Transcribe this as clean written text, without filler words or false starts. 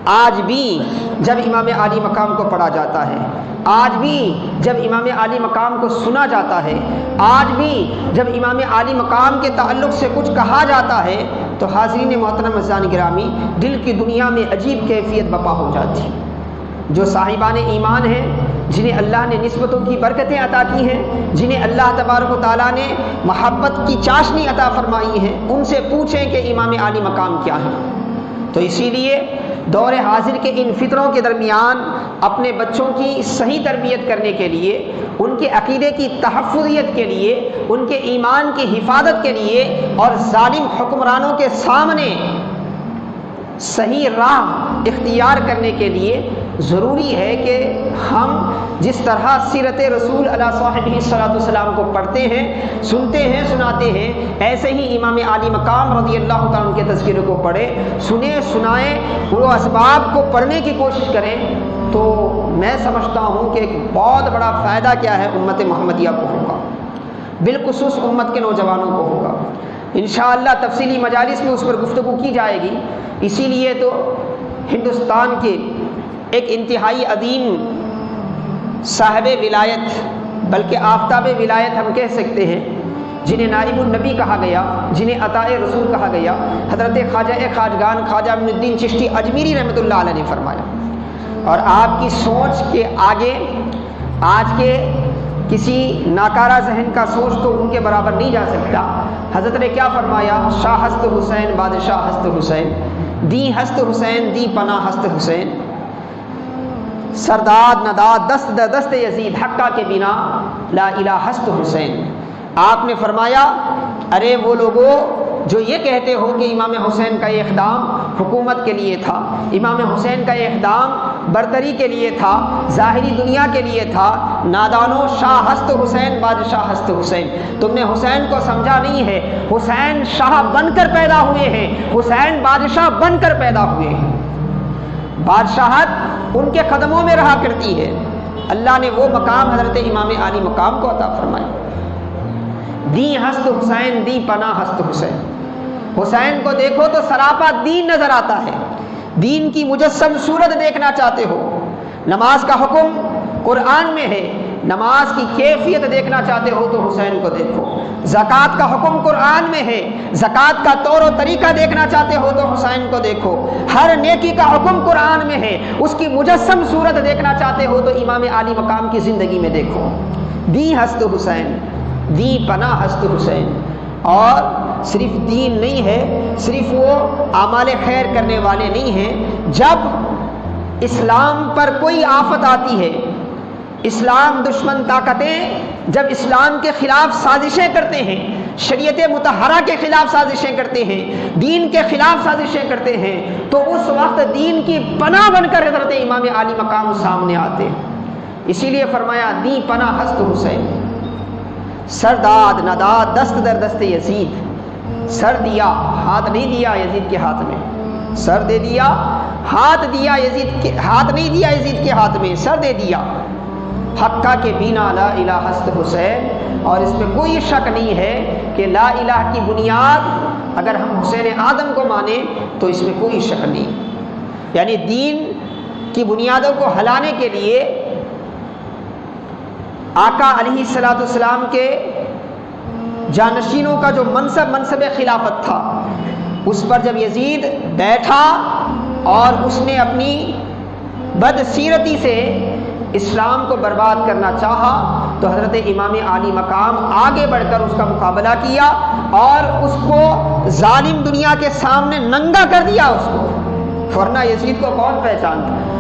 آج بھی جب امام عالی مقام کو پڑھا جاتا ہے، آج بھی جب امام عالی مقام کو سنا جاتا ہے، آج بھی جب امام عالی مقام کے تعلق سے کچھ کہا جاتا ہے تو حاضرین محترم عزیزان گرامی، دل کی دنیا میں عجیب کیفیت بپا ہو جاتی ہے۔ جو صاحبان ایمان ہیں، جنہیں اللہ نے نسبتوں کی برکتیں عطا کی ہیں، جنہیں اللہ تبارک و تعالیٰ نے محبت کی چاشنی عطا فرمائی ہے، ان سے پوچھیں کہ امام عالی مقام کیا ہے۔ تو اسی لیے دور حاضر کے ان فطروں کے درمیان اپنے بچوں کی صحیح تربیت کرنے کے لیے، ان کے عقیدے کی تحفظیت کے لیے، ان کے ایمان کی حفاظت کے لیے اور ظالم حکمرانوں کے سامنے صحیح راہ اختیار کرنے کے لیے ضروری ہے کہ ہم جس طرح سیرت رسول علیہ صاحب صلاۃ والسلام کو پڑھتے ہیں، سنتے ہیں، سناتے ہیں، ایسے ہی امام عالی مقام رضی اللہ تعالیٰ عنہ کے تذکرے کو پڑھیں، سنیں، سنائیں، وہ اسباب کو پڑھنے کی کوشش کریں، تو میں سمجھتا ہوں کہ ایک بہت بڑا فائدہ کیا ہے امت محمدیہ کو ہوگا، بالخصوص امت کے نوجوانوں کو ہوگا۔ انشاءاللہ تفصیلی مجالس میں اس پر گفتگو کی جائے گی۔ اسی لیے تو ہندوستان کے ایک انتہائی عظیم صاحب ولایت، بلکہ آفتاب ولایت ہم کہہ سکتے ہیں، جنہیں نائب النبی کہا گیا، جنہیں عطاء رسول کہا گیا، حضرت خواجہ خواجگان خواجہ معین الدین چشتی اجمیری رحمۃ اللہ علیہ نے فرمایا، اور آپ کی سوچ کے آگے آج کے کسی ناکارہ ذہن کا سوچ تو ان کے برابر نہیں جا سکتا۔ حضرت نے کیا فرمایا؟ شاہ ہست حسین بادشاہ ہست حسین، دی ہست حسین دی پناہ ہست حسین، سرداد نداد دست در دست یزید حقہ کے بنا لا الہ ہست حسین۔ آپ نے فرمایا ارے وہ لوگوں جو یہ کہتے ہو کہ امام حسین کا یہ اقدام حکومت کے لیے تھا، امام حسین کا یہ اقدام برتری کے لیے تھا، ظاہری دنیا کے لیے تھا، نادانو، شاہ ہست حسین بادشاہ ہست حسین، تم نے حسین کو سمجھا نہیں ہے۔ حسین شاہ بن کر پیدا ہوئے ہیں، حسین بادشاہ بن کر پیدا ہوئے ہیں۔ بادشاہت ان کے قدموں میں رہا کرتی ہے۔ اللہ نے وہ مقام حضرت امام عالی مقام کو عطا فرمایا۔ دی ہست حسین دی پناہ ہست حسین، حسین کو دیکھو تو سراپا دین نظر آتا ہے، دین کی مجسم صورت دیکھنا چاہتے ہو۔ نماز کا حکم قرآن میں ہے، نماز کی کیفیت دیکھنا چاہتے ہو تو حسین کو دیکھو۔ زکوٰۃ کا حکم قرآن میں ہے، زکوٰۃ کا طور و طریقہ دیکھنا چاہتے ہو تو حسین کو دیکھو۔ ہر نیکی کا حکم قرآن میں ہے، اس کی مجسم صورت دیکھنا چاہتے ہو تو امام عالی مقام کی زندگی میں دیکھو۔ دی ہست حسین دی پناہ ہست حسین، اور صرف دین نہیں ہے، صرف وہ اعمال خیر کرنے والے نہیں ہیں۔ جب اسلام پر کوئی آفت آتی ہے، اسلام دشمن طاقتیں جب اسلام کے خلاف سازشیں کرتے ہیں، شریعت مطہرہ کے خلاف سازشیں کرتے ہیں، دین کے خلاف سازشیں کرتے ہیں، تو اس وقت دین کی پناہ بن کر حضرت امام عالی مقام سامنے آتے ہیں۔ اسی لیے فرمایا دی پناہ ہست حسین، سرداد نداد دست در دست یزید، سر دیا ہاتھ نہیں دیا یزید کے ہاتھ میں، سر دے دیا ہاتھ دیا یزید کے ہاتھ نہیں دیا، یزید کے ہاتھ میں سر دے دیا۔ حقہ کے بنا لا الہ ہست حسین، اور اس میں کوئی شک نہیں ہے کہ لا الہ کی بنیاد اگر ہم حسین آدم کو مانیں تو اس میں کوئی شک نہیں، یعنی دین کی بنیادوں کو ہلانے کے لیے آقا علیہ الصلوۃ والسلام کے جانشینوں کا جو منصب خلافت تھا، اس پر جب یزید بیٹھا اور اس نے اپنی بدسیرتی سے اسلام کو برباد کرنا چاہا تو حضرت امام عالی مقام آگے بڑھ کر اس کا مقابلہ کیا اور اس کو ظالم دنیا کے سامنے ننگا کر دیا اس کو، ورنہ یزید کو کون پہچانتا؟